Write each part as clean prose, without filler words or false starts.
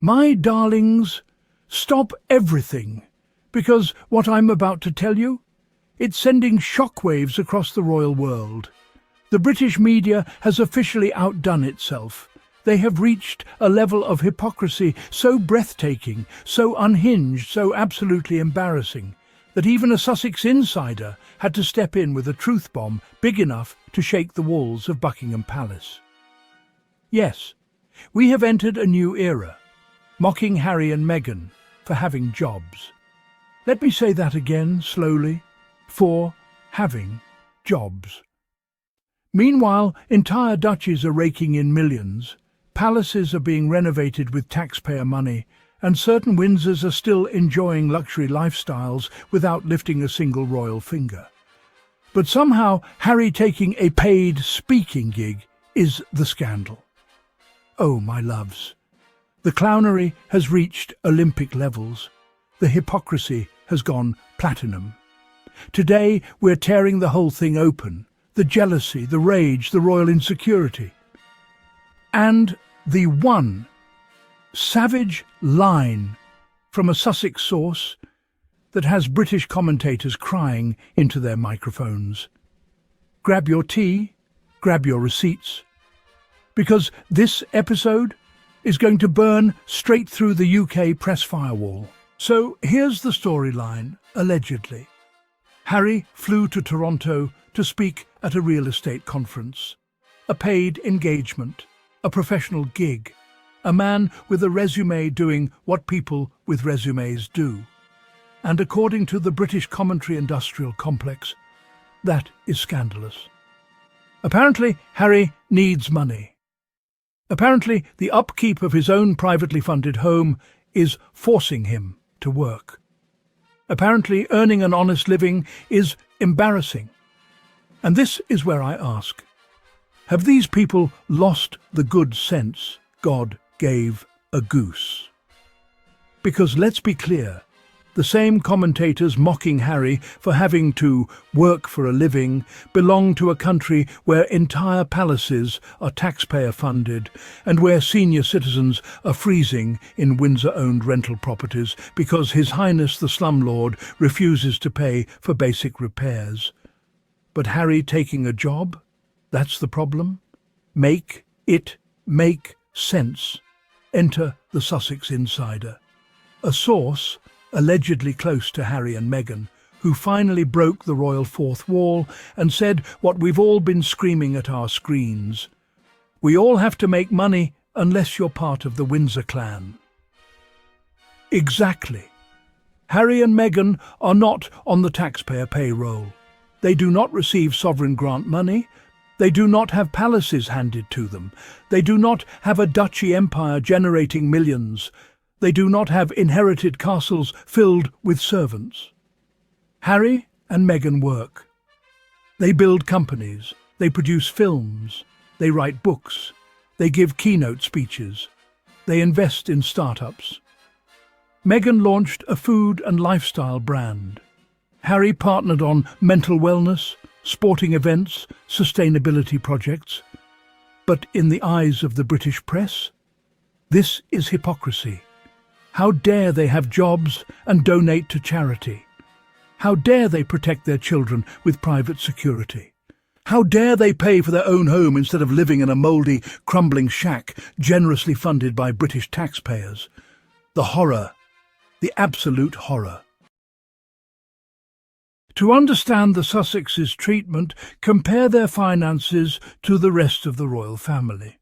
My darlings, stop everything, because what I'm about to tell you, it's sending shockwaves across the royal world. The British media has officially outdone itself. They have reached a level of hypocrisy so breathtaking, so unhinged, so absolutely embarrassing, that even a Sussex insider had to step in with a truth bomb big enough to shake the walls of Buckingham Palace. Yes, we have entered a new era, mocking Harry and Meghan for having jobs. Let me say that again, slowly, for having jobs. Meanwhile, entire duchies are raking in millions, palaces are being renovated with taxpayer money, and certain Windsors are still enjoying luxury lifestyles without lifting a single royal finger. But somehow, Harry taking a paid speaking gig is the scandal. Oh, my loves. The clownery has reached Olympic levels. The hypocrisy has gone platinum. Today, we're tearing the whole thing open. The jealousy, the rage, the royal insecurity. And the one savage line from a Sussex source that has British commentators crying into their microphones. Grab your tea, grab your receipts, because this episode is going to burn straight through the UK press firewall. So here's the storyline, allegedly. Harry flew to Toronto to speak at a real estate conference. A paid engagement, a professional gig, a man with a resume doing what people with resumes do. And according to the British commentary industrial complex, that is scandalous. Apparently, Harry needs money. Apparently, the upkeep of his own privately funded home is forcing him to work. Apparently, earning an honest living is embarrassing. And this is where I ask, have these people lost the good sense God gave a goose? Because let's be clear, the same commentators mocking Harry for having to work for a living belong to a country where entire palaces are taxpayer-funded and where senior citizens are freezing in Windsor-owned rental properties because His Highness the slumlord refuses to pay for basic repairs. But Harry taking a job? That's the problem? Make it make sense. Enter the Sussex insider. A source allegedly close to Harry and Meghan, who finally broke the royal fourth wall and said what we've all been screaming at our screens. We all have to make money unless you're part of the Windsor clan. Exactly. Harry and Meghan are not on the taxpayer payroll. They do not receive sovereign grant money. They do not have palaces handed to them. They do not have a duchy empire generating millions. They do not have inherited castles filled with servants. Harry and Meghan work. They build companies. They produce films. They write books. They give keynote speeches. They invest in startups. Meghan launched a food and lifestyle brand. Harry partnered on mental wellness, sporting events, sustainability projects. But in the eyes of the British press, this is hypocrisy. How dare they have jobs and donate to charity? How dare they protect their children with private security? How dare they pay for their own home instead of living in a mouldy, crumbling shack generously funded by British taxpayers? The horror, the absolute horror. To understand the Sussexes' treatment, compare their finances to the rest of the royal family.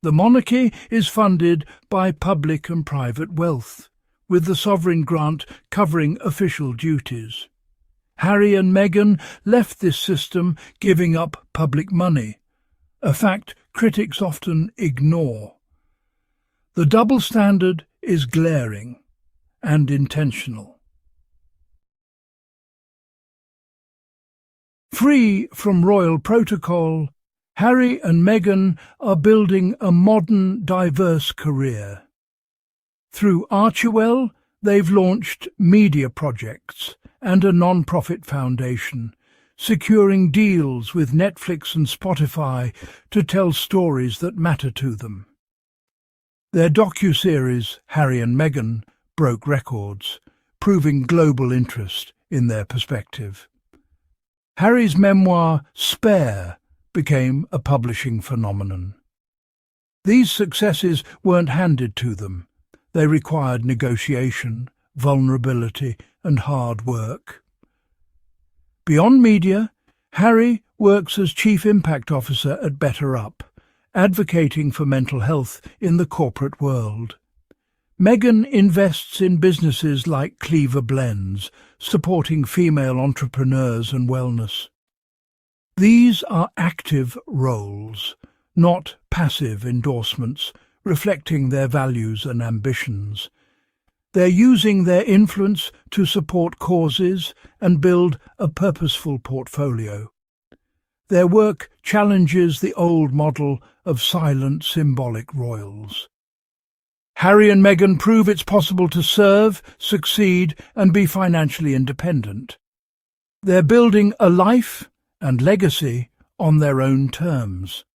The monarchy is funded by public and private wealth, with the sovereign grant covering official duties. Harry and Meghan left this system giving up public money, a fact critics often ignore. The double standard is glaring and intentional. Free from royal protocol, Harry and Meghan are building a modern, diverse career. Through Archewell, they've launched media projects and a non-profit foundation, securing deals with Netflix and Spotify to tell stories that matter to them. Their docu-series, Harry and Meghan, broke records, proving global interest in their perspective. Harry's memoir, Spare, became a publishing phenomenon. These successes weren't handed to them. They required negotiation, vulnerability, and hard work. Beyond media, Harry works as Chief Impact Officer at Better Up, advocating for mental health in the corporate world. Meghan invests in businesses like Cleaver Blends, supporting female entrepreneurs and wellness. These are active roles, not passive endorsements, reflecting their values and ambitions. They're using their influence to support causes and build a purposeful portfolio. Their work challenges the old model of silent, symbolic royals. Harry and Meghan prove it's possible to serve, succeed, and be financially independent. They're building a life and legacy on their own terms.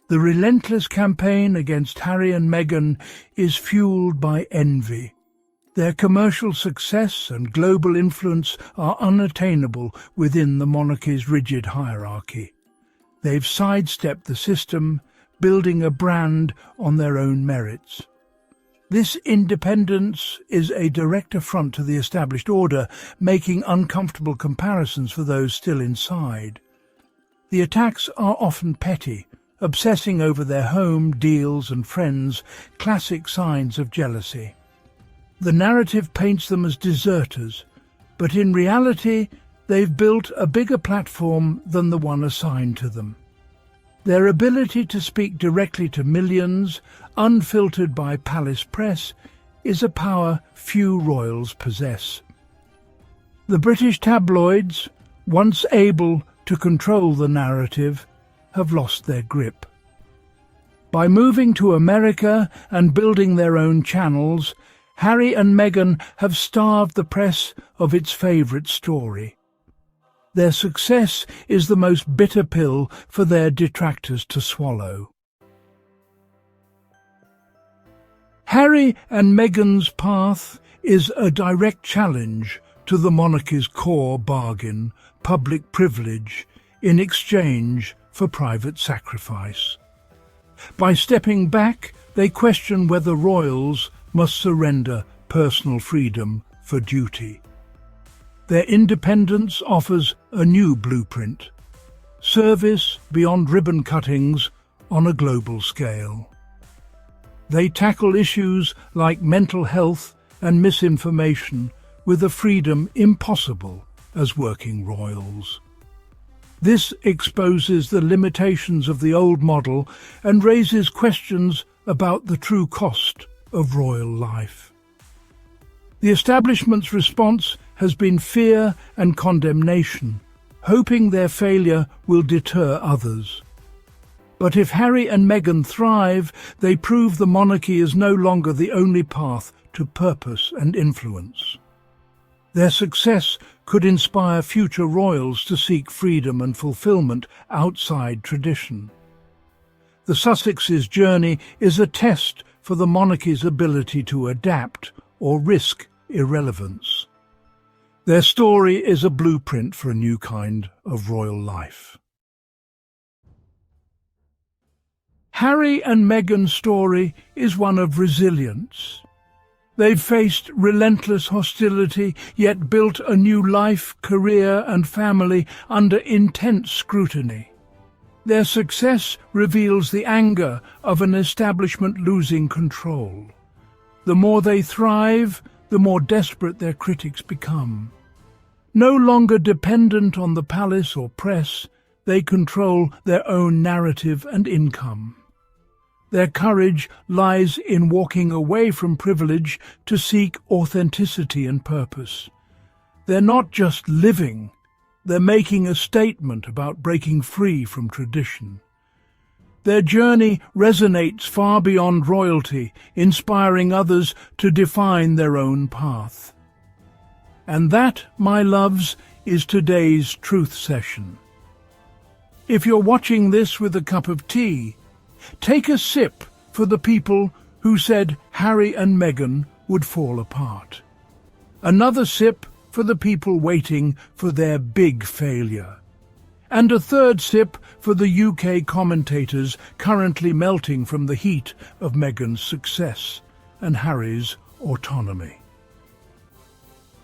The relentless campaign against Harry and Meghan is fueled by envy. Their commercial success and global influence are unattainable within the monarchy's rigid hierarchy. They've sidestepped the system, building a brand on their own merits. This independence is a direct affront to the established order, making uncomfortable comparisons for those still inside. The attacks are often petty, obsessing over their home, deals and friends, classic signs of jealousy. The narrative paints them as deserters, but in reality they've built a bigger platform than the one assigned to them. Their ability to speak directly to millions, unfiltered by palace press, is a power few royals possess. The British tabloids, once able to control the narrative, have lost their grip. By moving to America and building their own channels, Harry and Meghan have starved the press of its favourite story. Their success is the most bitter pill for their detractors to swallow. Harry and Meghan's path is a direct challenge to the monarchy's core bargain, public privilege, in exchange for private sacrifice. By stepping back, they question whether royals must surrender personal freedom for duty. Their independence offers a new blueprint: service beyond ribbon cuttings on a global scale. They tackle issues like mental health and misinformation with a freedom impossible as working royals. This exposes the limitations of the old model and raises questions about the true cost of royal life. The establishment's response has been fear and condemnation, hoping their failure will deter others. But if Harry and Meghan thrive, they prove the monarchy is no longer the only path to purpose and influence. Their success could inspire future royals to seek freedom and fulfillment outside tradition. The Sussexes' journey is a test for the monarchy's ability to adapt or risk irrelevance. Their story is a blueprint for a new kind of royal life. Harry and Meghan's story is one of resilience. They've faced relentless hostility, yet built a new life, career and family under intense scrutiny. Their success reveals the anger of an establishment losing control. The more they thrive, the more desperate their critics become. No longer dependent on the palace or press, they control their own narrative and income. Their courage lies in walking away from privilege to seek authenticity and purpose. They're not just living, they're making a statement about breaking free from tradition. Their journey resonates far beyond royalty, inspiring others to define their own path. And that, my loves, is today's Truth Session. If you're watching this with a cup of tea, take a sip for the people who said Harry and Meghan would fall apart. Another sip for the people waiting for their big failure. And a third sip for the UK commentators currently melting from the heat of Meghan's success and Harry's autonomy.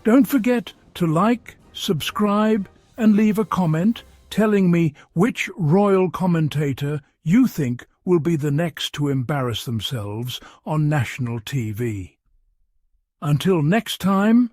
Don't forget to like, subscribe and leave a comment telling me which royal commentator you think will be the next to embarrass themselves on national TV. Until next time,